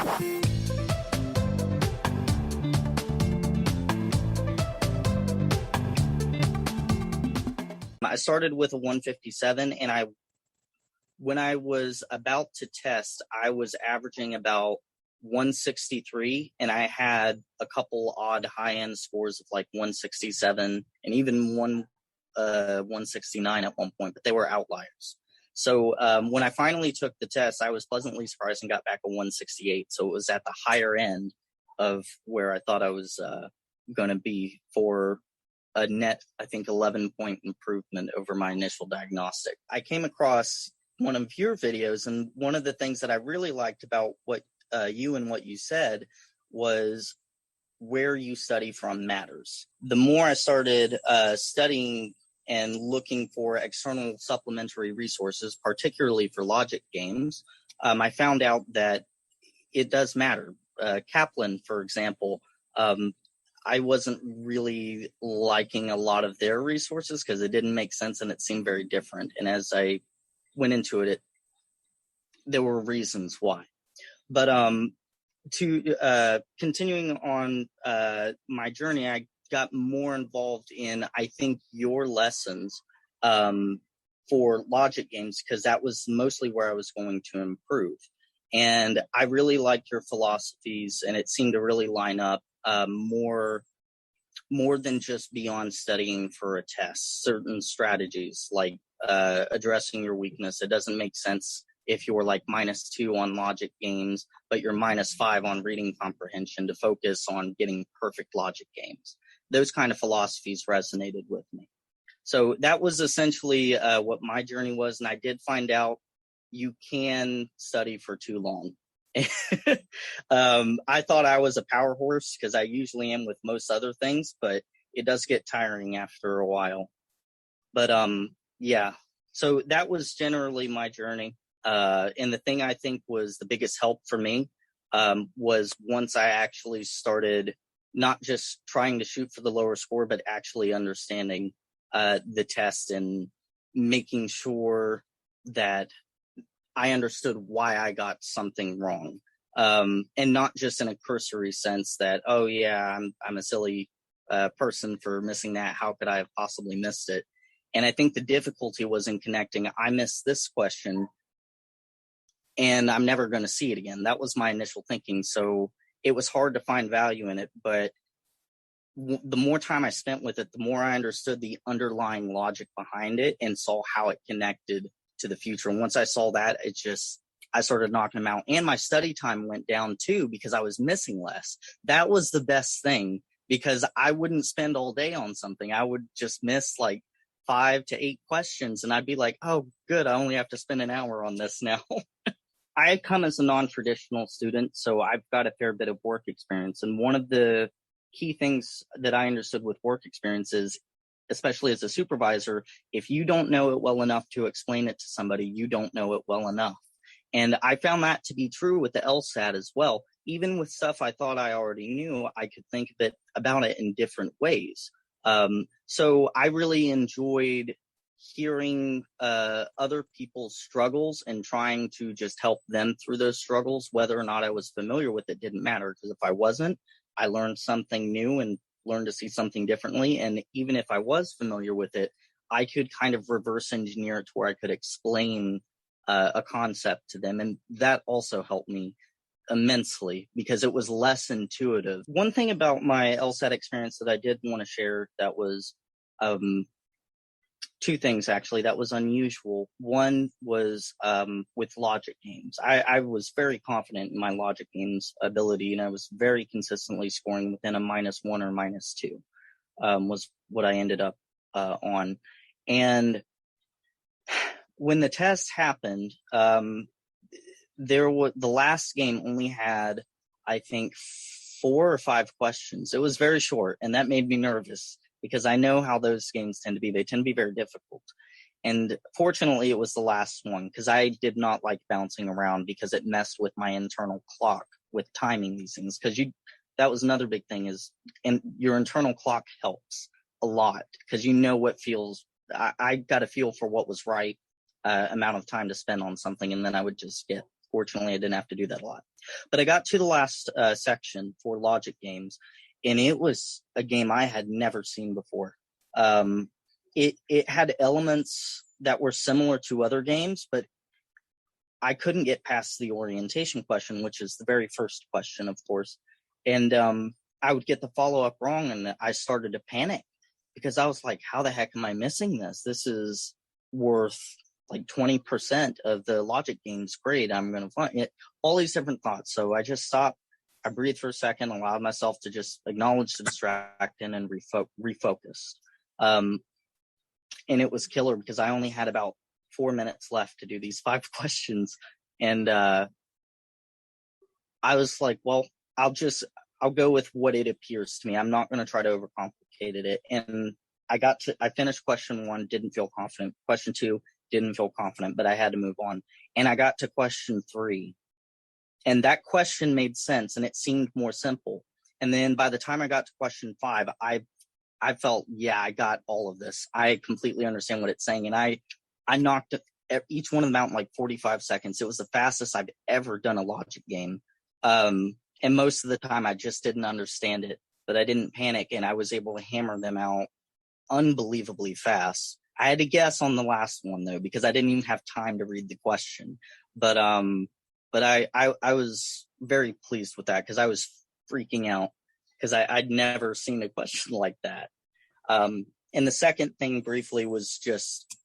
I started with a 157, and when I was about to test, I was averaging about 163, and I had a couple odd high-end scores of like 167 and even 169 at one point, but they were outliers. So when I finally took the test, I was pleasantly surprised and got back a 168. So it was at the higher end of where I thought I was going to be for a net, I think, 11-point improvement over my initial diagnostic. I came across one of your videos, and one of the things that I really liked about what you said was where you study from matters. The more I started studying and looking for external supplementary resources, particularly for logic games, I found out that it does matter. Kaplan, for example, I wasn't really liking a lot of their resources because it didn't make sense and it seemed very different. And as I went into it, there were reasons why. But continuing on my journey, I got more involved in, I think, your lessons for logic games, because that was mostly where I was going to improve. And I really liked your philosophies, and it seemed to really line up more than just beyond studying for a test. Certain strategies like addressing your weakness. It doesn't make sense if you're like -2 on logic games, but you're -5 on reading comprehension, to focus on getting perfect logic games. Those kind of philosophies resonated with me. So that was essentially what my journey was. And I did find out you can study for too long. I thought I was a power horse because I usually am with most other things, but it does get tiring after a while. But yeah, so that was generally my journey. And the thing I think was the biggest help for me was once I actually started not just trying to shoot for the lower score, but actually understanding the test and making sure that I understood why I got something wrong. And not just in a cursory sense that, oh yeah, I'm a silly person for missing that. How could I have possibly missed it? And I think the difficulty was in connecting, I missed this question and I'm never going to see it again. That was my initial thinking. So it was hard to find value in it, but the more time I spent with it, the more I understood the underlying logic behind it and saw how it connected to the future. And once I saw that, I started knocking them out. And my study time went down too, because I was missing less. That was the best thing, because I wouldn't spend all day on something. I would just miss like 5 to 8 questions. And I'd be like, oh, good, I only have to spend an hour on this now. I come as a non-traditional student, so I've got a fair bit of work experience. And one of the key things that I understood with work experience is, especially as a supervisor, if you don't know it well enough to explain it to somebody, you don't know it well enough. And I found that to be true with the LSAT as well. Even with stuff I thought I already knew, I could think about it in different ways. So I really enjoyed hearing other people's struggles and trying to just help them through those struggles. Whether or not I was familiar with it didn't matter, because if I wasn't, I learned something new and learned to see something differently. And even if I was familiar with it, I could kind of reverse engineer it to where I could explain a concept to them. And that also helped me immensely because it was less intuitive. One thing about my LSAT experience that I did want to share that was two things actually that was unusual. One was with logic games. I was very confident in my logic games ability, and I was very consistently scoring within a -1 or -2 was what I ended up on. And when the test happened, the last game only had, I think, 4 or 5 questions. It was very short, and that made me nervous because I know how those games tend to be. They tend to be very difficult. And fortunately, it was the last one because I did not like bouncing around because it messed with my internal clock with timing these things. Because that was another big thing and your internal clock helps a lot because you know what feels. I got a feel for what was right amount of time to spend on something, and then I would just get Fortunately, I didn't have to do that a lot. But I got to the last section for logic games, and it was a game I had never seen before. It had elements that were similar to other games, but I couldn't get past the orientation question, which is the very first question, of course. And I would get the follow-up wrong, and I started to panic because I was like, how the heck am I missing this? This is worth like 20% of the logic game's grade. I'm going to find it. All these different thoughts. So I just stopped. I breathed for a second, allowed myself to just acknowledge the distraction and refocus. And it was killer because I only had about 4 minutes left to do these 5 questions. And I was like, well, I'll go with what it appears to me. I'm not going to try to overcomplicate it. And I finished question 1, didn't feel confident. Question 2, didn't feel confident, but I had to move on. And I got to question 3. And that question made sense and it seemed more simple. And then by the time I got to question 5, I felt, yeah, I got all of this. I completely understand what it's saying. And I knocked each one of them out in like 45 seconds. It was the fastest I've ever done a logic game. And most of the time I just didn't understand it, but I didn't panic and I was able to hammer them out unbelievably fast. I had to guess on the last one though, because I didn't even have time to read the question. But I was very pleased with that because I was freaking out because I'd never seen a question like that. And the second thing briefly was just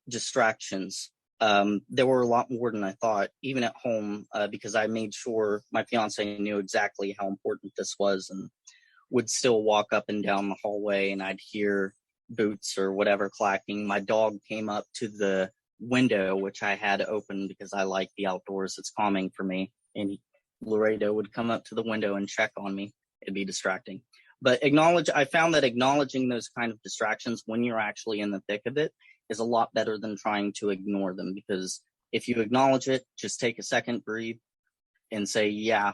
distractions. There were a lot more than I thought, even at home, because I made sure my fiance knew exactly how important this was and would still walk up and down the hallway and I'd hear boots or whatever clacking. My dog came up to the window, which I had open because I like the outdoors. It's calming for me. And Laredo would come up to the window and check on me. It'd be distracting. But I found that acknowledging those kind of distractions when you're actually in the thick of it is a lot better than trying to ignore them, because if you acknowledge it, just take a second, breathe, and say, yeah,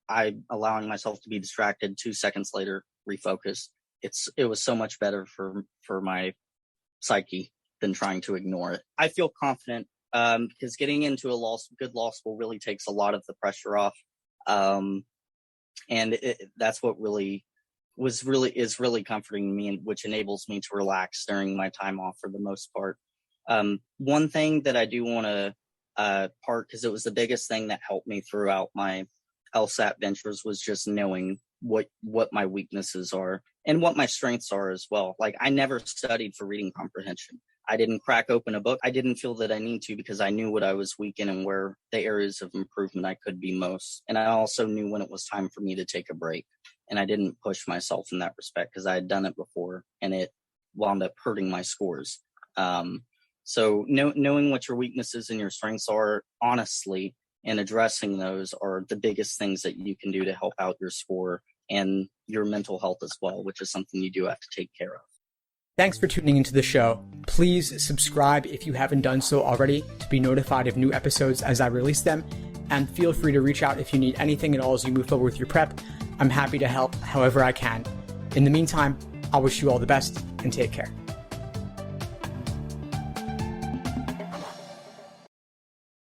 I'm allowing myself to be distracted. 2 seconds later, refocus. It was so much better for my psyche than trying to ignore it. I feel confident because getting into a good law school really takes a lot of the pressure off. And that's what is really comforting to me, and which enables me to relax during my time off for the most part. One thing that I do want to part, because it was the biggest thing that helped me throughout my LSAT ventures, was just knowing what my weaknesses are and what my strengths are as well. Like, I never studied for reading comprehension. I didn't crack open a book. I didn't feel that I need to, because I knew what I was weak in and where the areas of improvement I could be most. And I also knew when it was time for me to take a break. And I didn't push myself in that respect because I had done it before and it wound up hurting my scores. So knowing what your weaknesses and your strengths are, honestly, and addressing those are the biggest things that you can do to help out your score and your mental health as well, which is something you do have to take care of. Thanks for tuning into the show. Please subscribe if you haven't done so already to be notified of new episodes as I release them. And feel free to reach out if you need anything at all as you move forward with your prep. I'm happy to help however I can. In the meantime, I wish you all the best and take care.